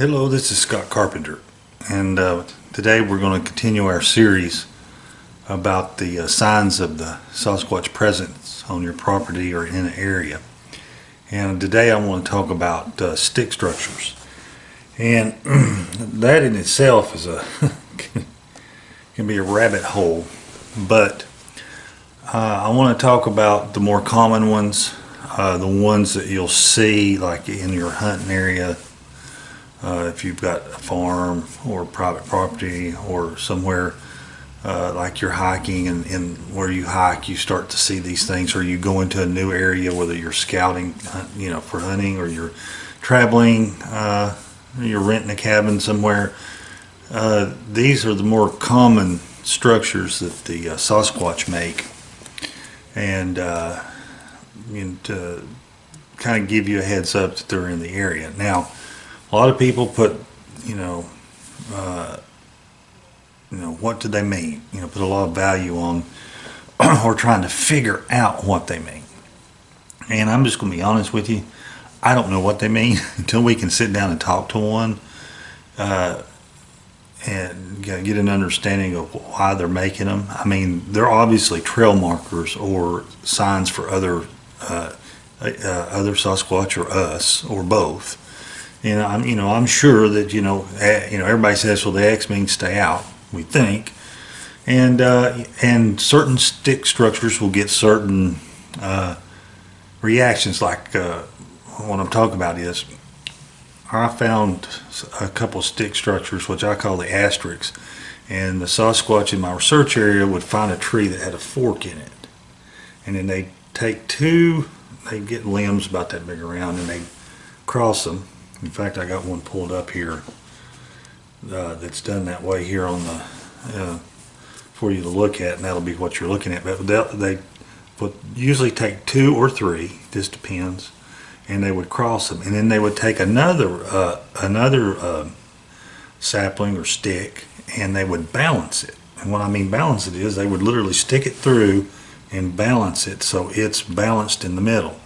Hello, this is Scott Carpenter, and today we're going to continue our series about the signs of the Sasquatch presence on your property or in an area. And today I want to talk about stick structures, and that in itself is a can be a rabbit hole, but I want to talk about the more common ones, the ones that you'll see like in your hunting area. If you've got a farm or private property or somewhere like you're hiking, and where you hike you start to see these things, or you go into a new area, whether you're scouting for hunting, or you're traveling, you're renting a cabin somewhere. These are the more common structures that the Sasquatch make, and to kind of give you a heads up that they're in the area. Now, a lot of people put, what do they mean? Put a lot of value on, or trying to figure out what they mean. And I'm just going to be honest with you, I don't know what they mean until we can sit down and talk to one, and get an understanding of why they're making them. I mean, they're obviously trail markers or signs for other Sasquatch or us or both. And I'm sure that everybody says, well, the X means stay out. We think, and certain stick structures will get certain reactions. Like what I'm talking about is, I found a couple stick structures which I call the asterisks, and the Sasquatch in my research area would find a tree that had a fork in it, and then they take two. They get limbs about that big around, and they cross them. In fact, I got one pulled up here that's done that way here on the for you to look at, and that'll be what you're looking at. But they would usually take two or three, just depends, and they would cross them, and then they would take another sapling or stick, and they would balance it. And what I mean balance it is, they would literally stick it through and balance it so it's balanced in the middle.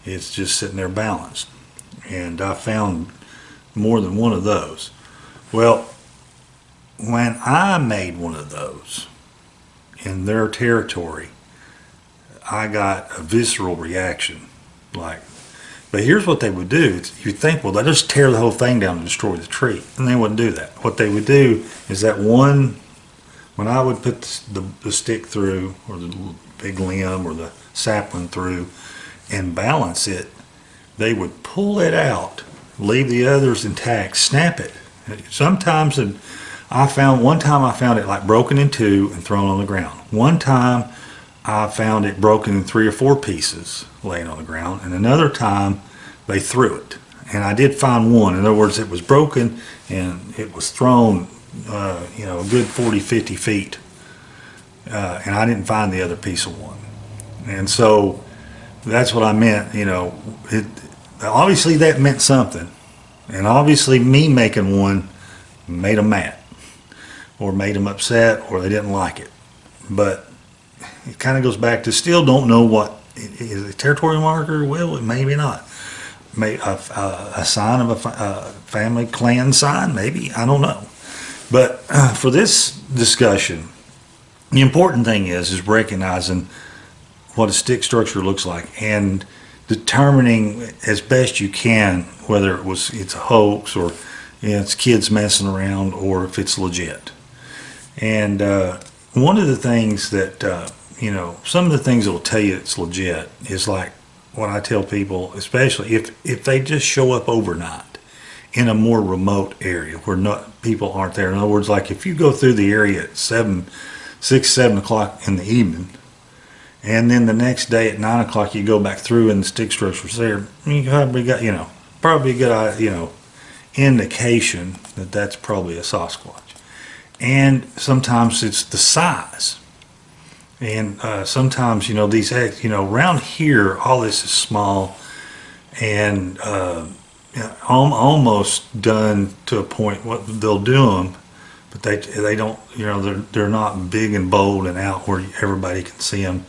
It's just sitting there balanced. And I found more than one of those. Well, when I made one of those in their territory, I got a visceral reaction. But here's what they would do. You think, well, they'll just tear the whole thing down and destroy the tree. And they wouldn't do that. What they would do is that when I would put the stick through, or the big limb or the sapling through, and balance it, they would pull it out, leave the others intact, snap it. Sometimes, one time I found it like broken in two and thrown on the ground. One time I found it broken in 3 or 4 pieces laying on the ground, and another time they threw it. And I did find one. In other words, it was broken and it was thrown a good 40-50 feet, and I didn't find the other piece of one. And so that's what I meant. Obviously that meant something, and obviously me making one made them mad, or made them upset, or they didn't like it. But it kind of goes back to, still don't know what is a territory marker. Well, maybe not. Maybe a sign of a family clan sign, maybe, I don't know. But for this discussion, the important thing is recognizing what a stick structure looks like, and determining as best you can whether it's a hoax, or it's kids messing around, or if it's legit. And one of the things that some of the things that will tell you it's legit is like what I tell people, especially if they just show up overnight in a more remote area where people aren't there. In other words, like if you go through the area at 7 o'clock in the evening, and then the next day at 9 o'clock you go back through and the stick structure's there, you probably got probably a good indication that that's probably a Sasquatch. And sometimes it's the size, and sometimes these around here all this is small, and almost done to a point. What they'll do them, but they don't, they're not big and bold and out where everybody can see them.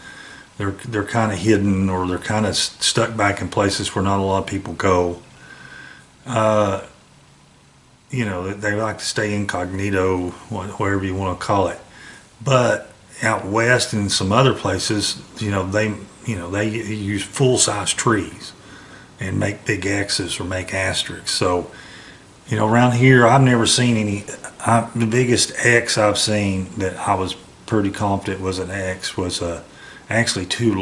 They're kind of hidden, or they're kind of stuck back in places where not a lot of people go. you know, they like to stay incognito, whatever you want to call it. But out west and some other places, they use full size trees and make big X's or make asterisks. So, around here, I've never seen any. The biggest X I've seen that I was pretty confident was an X was actually two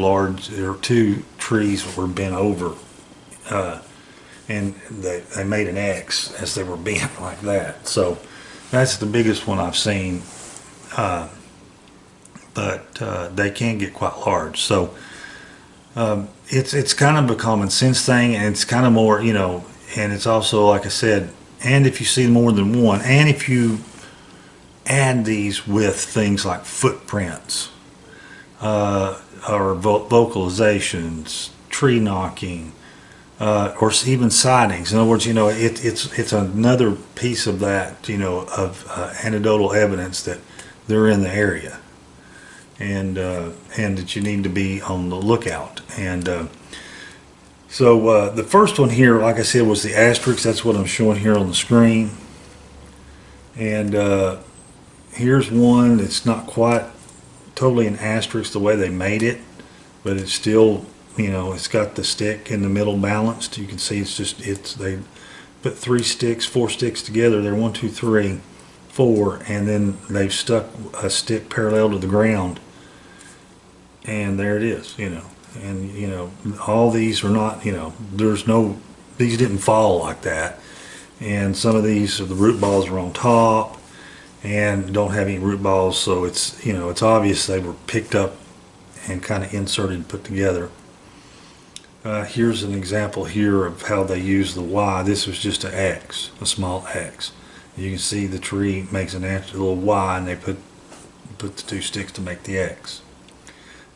trees that were bent over, and they made an X as they were bent like that. So that's the biggest one I've seen, but they can get quite large. So it's kind of a common sense thing, and it's kind of more, and it's also, like I said, and if you see more than one, and if you add these with things like footprints, or vocalizations, tree knocking, or even sightings. In other words, it's another piece of that, of anecdotal evidence that they're in the area, and that you need to be on the lookout. And so the first one here, like I said, was the asterisk. That's what I'm showing here on the screen. And here's one that's not quite totally an asterisk the way they made it, but it's still, it's got the stick in the middle balanced. You can see they put 4 sticks together. They're 1, 2, 3, 4, and then they've stuck a stick parallel to the ground, and there it is. And all these are not, these didn't fall like that, and some of these, the root balls are on top and don't have any root balls, so it's obvious they were picked up and kind of inserted and put together. Here's an example here of how they use the Y. This was just an X, a small X. You can see the tree makes a little Y, and they put the 2 sticks to make the X.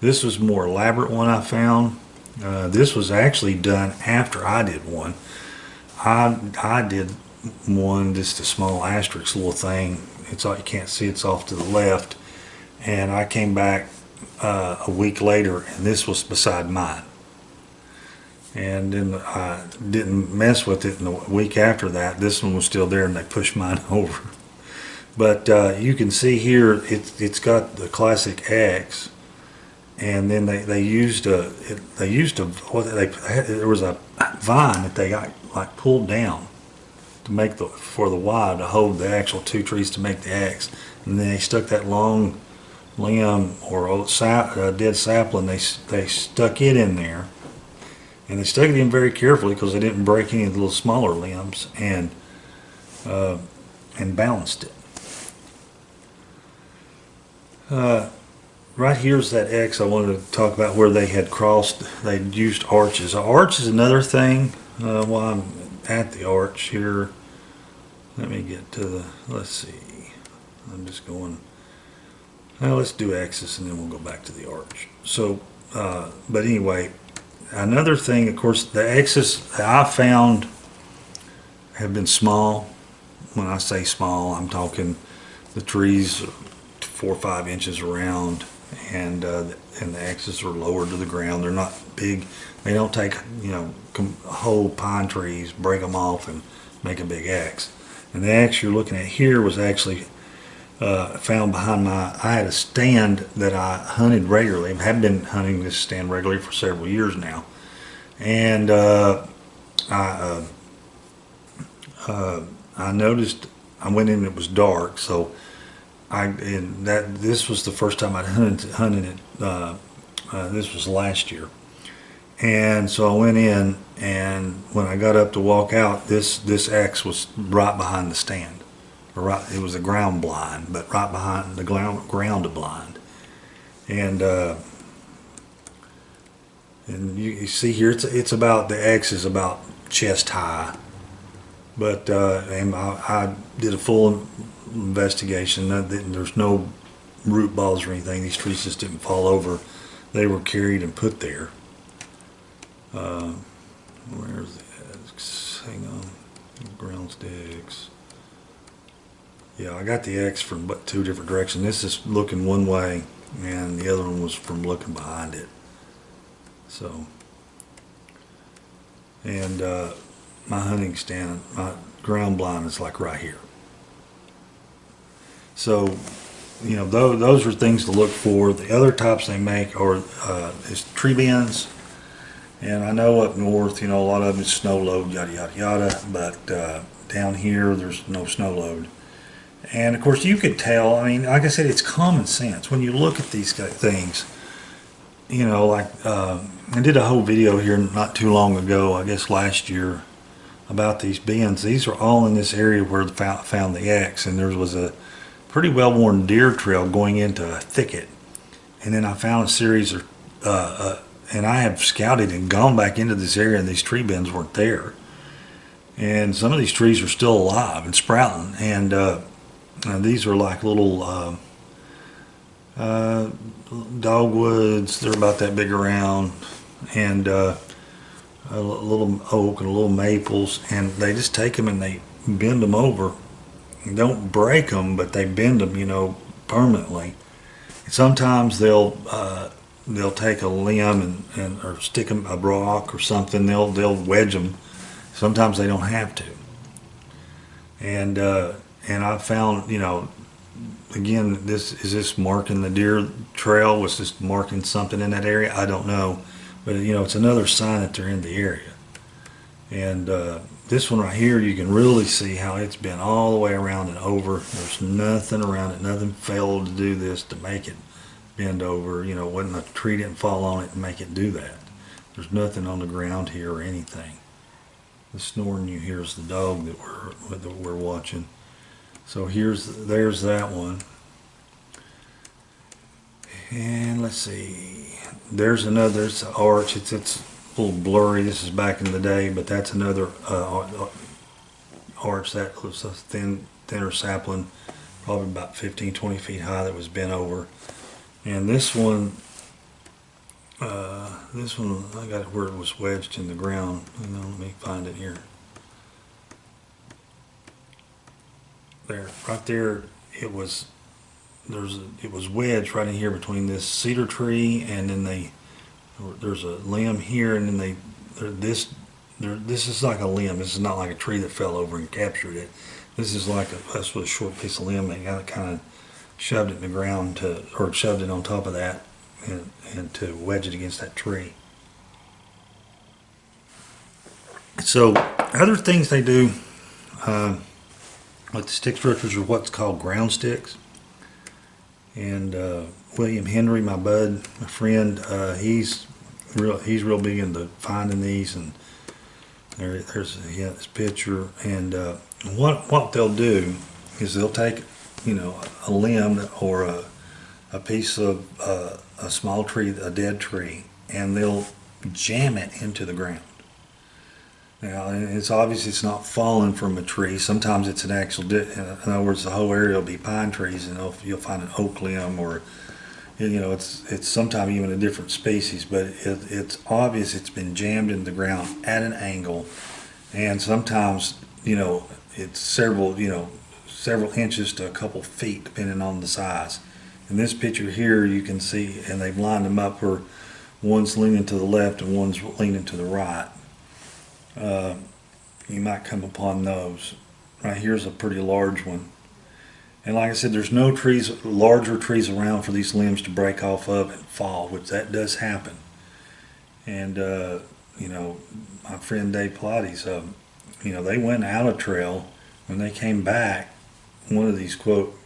This was a more elaborate one I found. This was actually done after I did one. I did one, just a small asterisk little thing. It's all, you can't see, it's off to the left. And I came back a week later, and this was beside mine. And then I didn't mess with it, and the week after that, this one was still there, and they pushed mine over. But you can see here, it's got the classic X. And then there was a vine that they got like pulled down to make for the Y to hold the actual 2 trees to make the X, and then they stuck that long limb or dead sapling. They stuck it in there, and they stuck it in very carefully because they didn't break any of the little smaller limbs, and balanced it. Right here's that X I wanted to talk about, where they had they'd used arches. An arch is another thing. While I'm at the arch here, let me get to let's see. I'm just going, well, let's do X's and then we'll go back to the arch. So, but anyway, another thing, of course, the X's that I found have been small. When I say small, I'm talking the trees 4 or 5 inches around, and the X's are lower to the ground. They're not big. They don't take whole pine trees, break them off, and make a big X. And the X you're looking at here was actually found behind I had a stand that I hunted regularly. I have been hunting this stand regularly for several years now, and I noticed, I went in, it was dark, so this was the first time I'd hunted it. This was last year, and so I went in, and when I got up to walk out, this X was right behind the stand, it was a ground blind, but right behind the ground blind, and you see here, it's about, the X is about chest high, but and I did a full investigation. There's no root balls or anything. These trees just didn't fall over. They were carried and put there. Where's the X? Hang on. Ground sticks. Yeah, I got the X from 2 different directions. This is looking one way, and the other one was from looking behind it. So, and my hunting stand, ground blind is like right here. So, you know, those are things to look for. The other types they make are is tree bends. And I know up north, you know, a lot of them is snow load, yada, yada, yada. But down here, there's no snow load. And of course, you could tell, I mean, like I said, it's common sense. When you look at these things, you know, like I did a whole video here not too long ago, I guess last year, about these bends. These are all in this area where they found the X. And there was a pretty well-worn deer trail going into a thicket. And then I found a series of, and I have scouted and gone back into this area, and these tree bends weren't there. And some of these trees are still alive and sprouting. And these are like little dogwoods. They're about that big around, and a little oak and a little maples. And they just take them and they bend them over. And don't break them, but they bend them, you know, permanently. And sometimes they'll take a limb and or stick them a rock or something. They'll wedge them. Sometimes they don't have to. And I found, you know, again, this marking the deer trail? Was this marking something in that area? I don't know, but you know, it's another sign that they're in the area. And this one right here, you can really see how it's been all the way around and over. There's nothing around it. Nothing failed to do this to make it bend over. You know, wasn't a tree didn't fall on it and make it do that. There's nothing on the ground here or anything. The snoring you hear is the dog that we're watching. So there's that one. And let's see. There's another. It's an arch. It's a little blurry. This is back in the day, but that's another arch that was a thinner sapling, probably about 15, 20 feet high, that was bent over. And this one, I got it where it was wedged in the ground. Hang on, let me find it here. There, right there, it was wedged right in here between this cedar tree, and then there's a limb here, and then this is like a limb. This is not like a tree that fell over and captured it. This is like that's with a short piece of limb. They got kind of shoved it in the ground or shoved it on top of that, and to wedge it against that tree. So other things they do with the stick structures are what's called ground sticks. And William Henry, my bud, my friend, he's real big into finding these. And there's this picture. And what they'll do is they'll take, you know, a limb or a piece of a small tree, a dead tree, and they'll jam it into the ground. Now, it's obvious it's not falling from a tree. Sometimes it's an actual, in other words, the whole area will be pine trees, and you'll find an oak limb, or, you know, it's sometimes even a different species, but it's obvious it's been jammed in the ground at an angle, and sometimes, you know, it's several inches to a couple feet, depending on the size. In this picture here, you can see, and they've lined them up where one's leaning to the left and one's leaning to the right. You might come upon those. Right here's a pretty large one. And like I said, there's no larger trees around for these limbs to break off of and fall, which that does happen. And, you know, my friend Dave Pilates, you know, they went out a trail. When they came back, one of these, quote,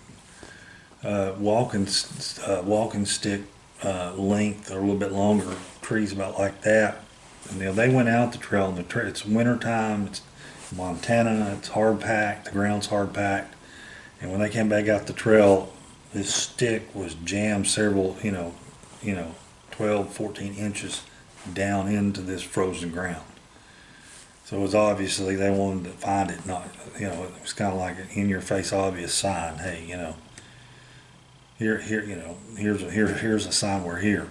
walking stick length or a little bit longer trees about like that. And, you know, they went out the trail, and it's winter time, it's Montana, it's hard packed, the ground's hard packed. And when they came back out the trail, this stick was jammed several, 12, 14 inches down into this frozen ground. So it was obviously they wanted to find it, not, you know, it was kind of like an in-your-face obvious sign. Hey, you know, here's a sign we're here.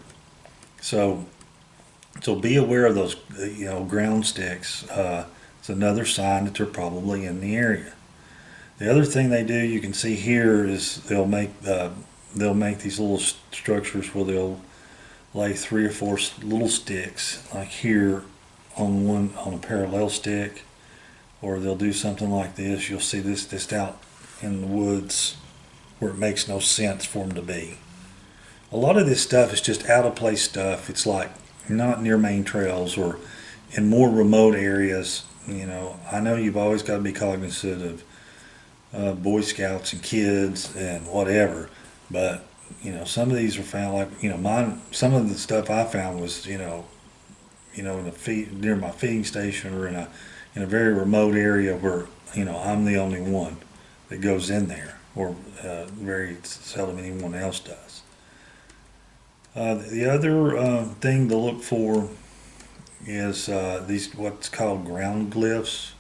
So be aware of those, you know, ground sticks. It's another sign that they're probably in the area. The other thing they do, you can see here, is they'll make these little structures where they'll lay 3 or 4 little sticks, like here, on a parallel stick, or they'll do something like this. You'll see this just out in the woods where it makes no sense for them to be. A lot of this stuff is just out of place stuff. It's like not near main trails or in more remote areas. You know, I know you've always got to be cognizant of Boy Scouts and kids and whatever, but you know, some of these are found like, you know, mine. Some of the stuff I found was, in a near my feeding station or in a very remote area where, you know, I'm the only one that goes in there, or very seldom anyone else does. The other thing to look for is these what's called ground glyphs,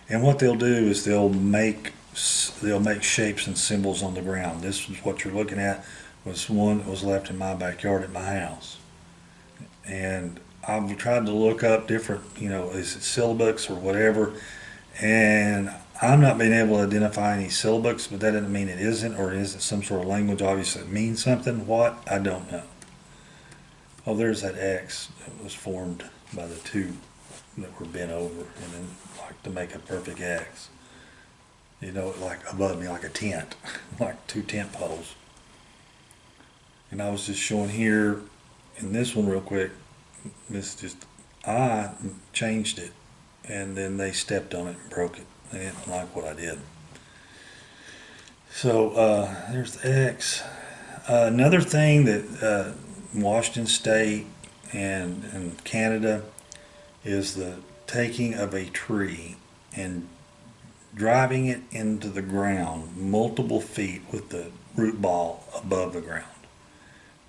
and what they'll do is they'll make shapes and symbols on the ground. This is what you're looking at. Was one that was left in my backyard at my house, and I've tried to look up different, you know, is it syllabics or whatever, and I'm not being able to identify any syllabics, but that doesn't mean it isn't, or is it some sort of language obviously that means something. What? I don't know. Oh, there's that X that was formed by the two that were bent over, and then like to make a perfect X. You know, like above me, like a tent, like two tent poles. And I was just showing here in this one real quick. This just, I changed it, and then they stepped on it and broke it. They didn't like what I did. So there's the X. Another thing that Washington State and Canada is the taking of a tree and driving it into the ground multiple feet with the root ball above the ground.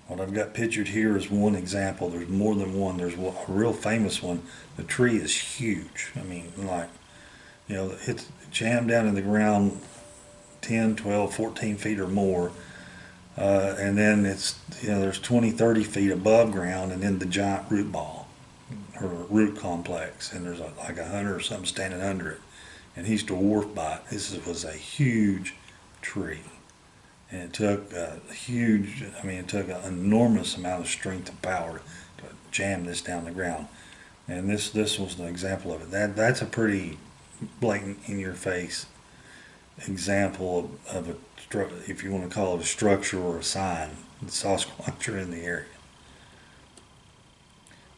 What I've got pictured here is one example. There's more than one. There's a real famous one. The tree is huge. I mean, like, you know, it's jammed down in the ground 10, 12, 14 feet or more. And then it's, you know, there's 20, 30 feet above ground, and then the giant root ball or root complex. And there's like a hunter or something standing under it. And he's dwarfed by it. This was a huge tree. And it took it took an enormous amount of strength and power to jam this down the ground. And this was an example of it. That's a pretty blatant, in your face example of a, if you want to call it a structure or a sign. The Sasquatch are in the area.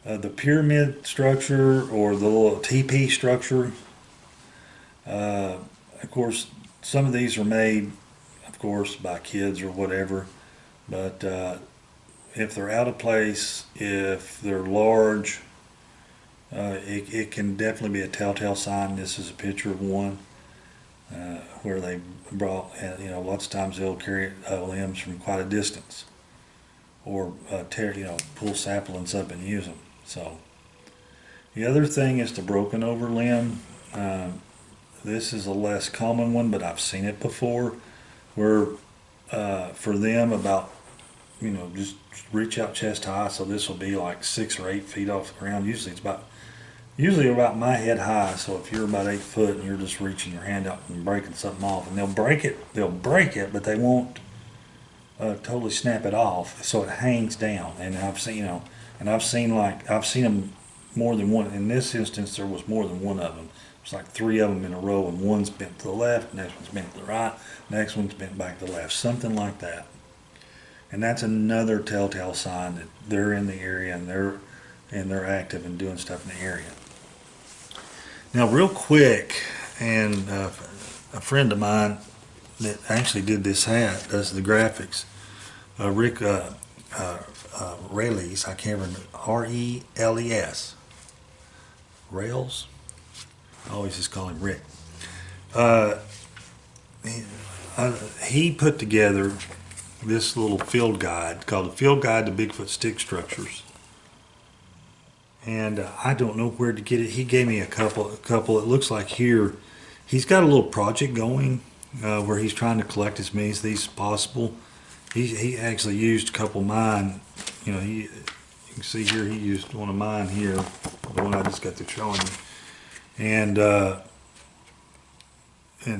The pyramid structure, or the little teepee structure, of course, some of these are made, of course, by kids or whatever, but if they're out of place, if they're large, it can definitely be a telltale sign. This is a picture of one where they brought, you know, lots of times they'll carry limbs from quite a distance, or pull saplings up and use them. So the other thing is the broken over limb. This is a less common one, but I've seen it before, where for them about, you know, just reach out chest high. So this will be like 6 or 8 feet off the ground. Usually about my head high. So if you're about 8 foot and you're just reaching your hand out and breaking something off, and they'll break it, but they won't totally snap it off. So it hangs down. And I've seen them more than one. In this instance, there was more than one of them. It's like 3 of them in a row, and one's bent to the left, next one's bent to the right, next one's bent back to the left, something like that. And that's another telltale sign that they're in the area, and they're active and doing stuff in the area. Now, real quick, and a friend of mine that actually did this hat does the graphics, Rick Rayleigh, I can't remember, R-E-L-E-S, Rails. I always just call him Rick. He put together this little field guide called the Field Guide to Bigfoot Stick Structures. And I don't know where to get it. He gave me a couple. It looks like here he's got a little project going where he's trying to collect as many of these as possible. He actually used a couple of mine. You know, you can see here he used one of mine here, the one I just got through showing you. And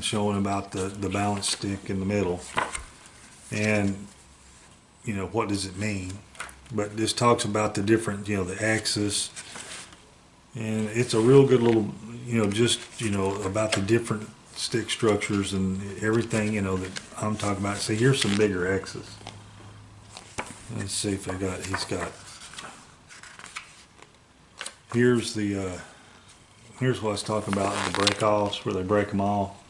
showing about the balance stick in the middle, and you know, what does it mean. But this talks about the different, you know, the axis, and it's a real good little, just, about the different stick structures and everything, that I'm talking about. See, here's some bigger X's. Let's see if here's what I was talking about, the break-offs, where they break them all.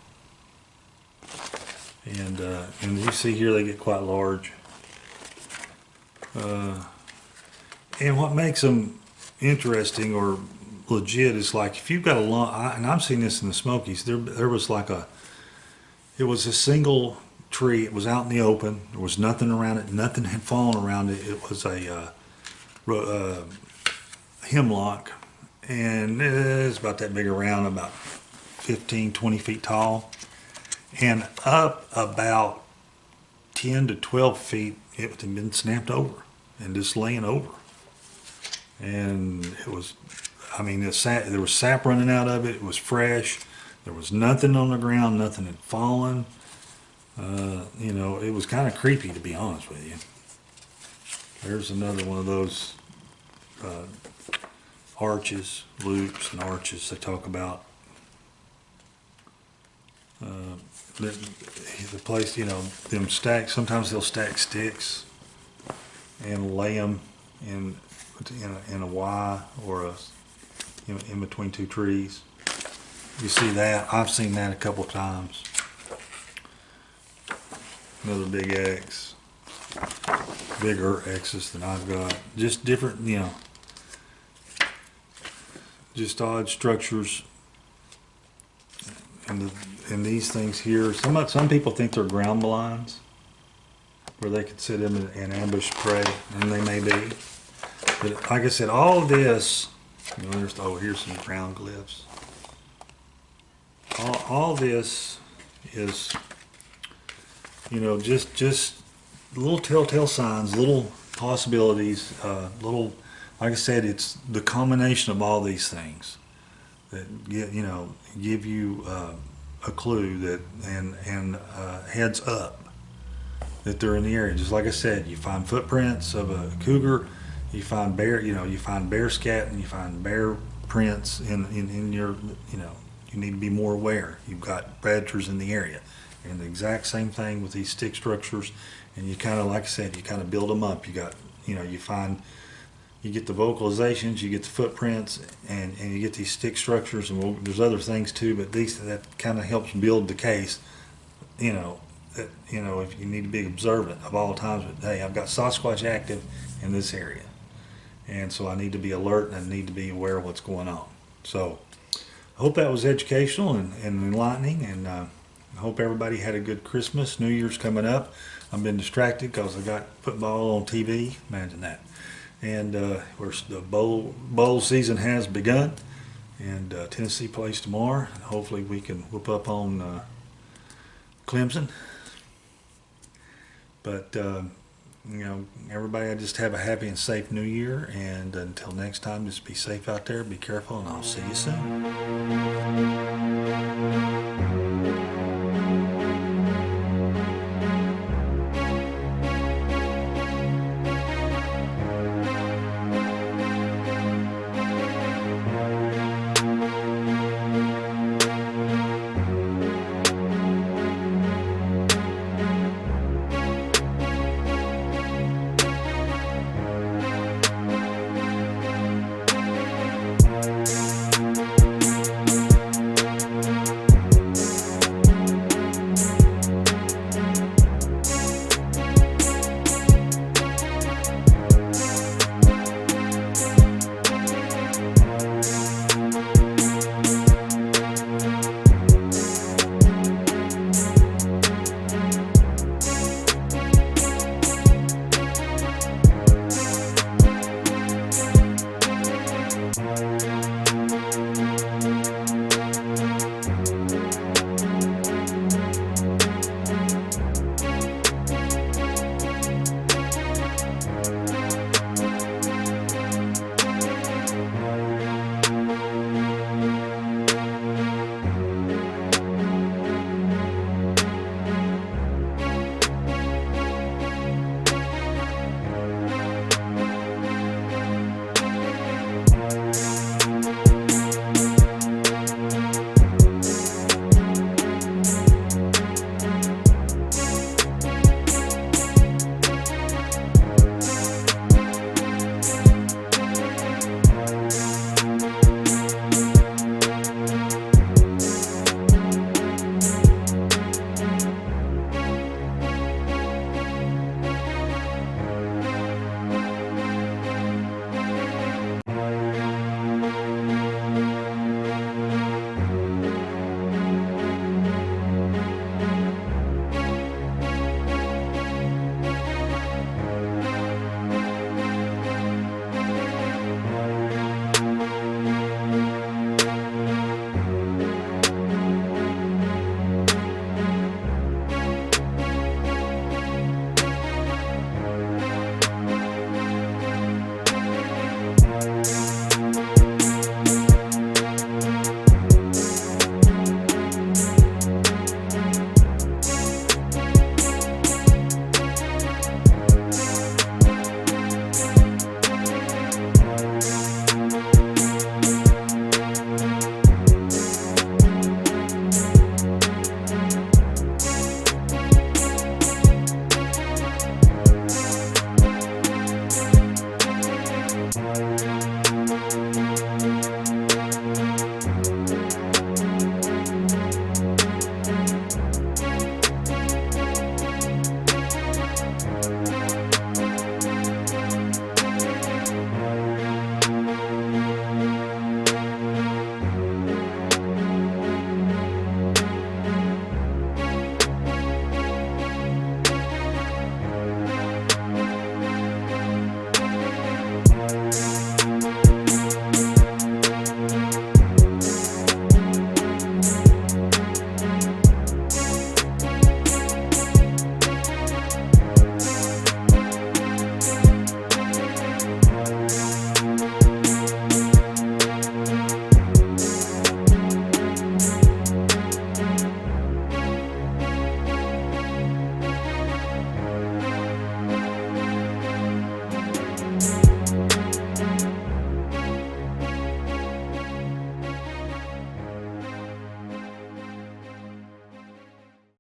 And you see here they get quite large. And what makes them interesting or legit is like if you've got a long, and I've seen this in the Smokies, there was it was a single tree. It was out in the open. There was nothing around it. Nothing had fallen around it. It was a hemlock, and it's about that big around, about 15, 20 feet tall. And up about 10 to 12 feet, it had been snapped over and just laying over. And it was, there was sap running out of it. It was fresh. There was nothing on the ground. Nothing had fallen. It was kind of creepy, to be honest with you. There's another one of those arches, loops and arches they talk about. The place, them stack, sometimes they'll stack sticks and lay them in a Y or in between two trees. You see that? I've seen that a couple of times. Another big X. Bigger X's than I've got. Just different, just odd structures. And these things here, some people think they're ground blinds, where they could sit in and ambush prey, and they may be. But like I said, all of this, here's some ground glyphs. All this is, just little telltale signs, little possibilities, like I said, it's the combination of all these things that give you a clue that and heads up that they're in the area. Just like I said, you find footprints of a cougar, you find you find bear scat, and you find bear prints in your, you need to be more aware. You've got predators in the area, and the exact same thing with these stick structures. And you kind of, like I said, you kind of build them up. You got, you get the vocalizations, you get the footprints, and you get these stick structures, and there's other things too, but that kind of helps build the case. If you need to be observant of all times, but hey, I've got Sasquatch active in this area, and so I need to be alert and I need to be aware of what's going on. So I hope that was educational and enlightening, and I hope everybody had a good Christmas. New Year's coming up. I've been distracted because I got football on TV. Imagine that. And the bowl season has begun, and Tennessee plays tomorrow. And hopefully we can whoop up on Clemson. But everybody, just have a happy and safe New Year. And until next time, just be safe out there, be careful, and I'll see you soon.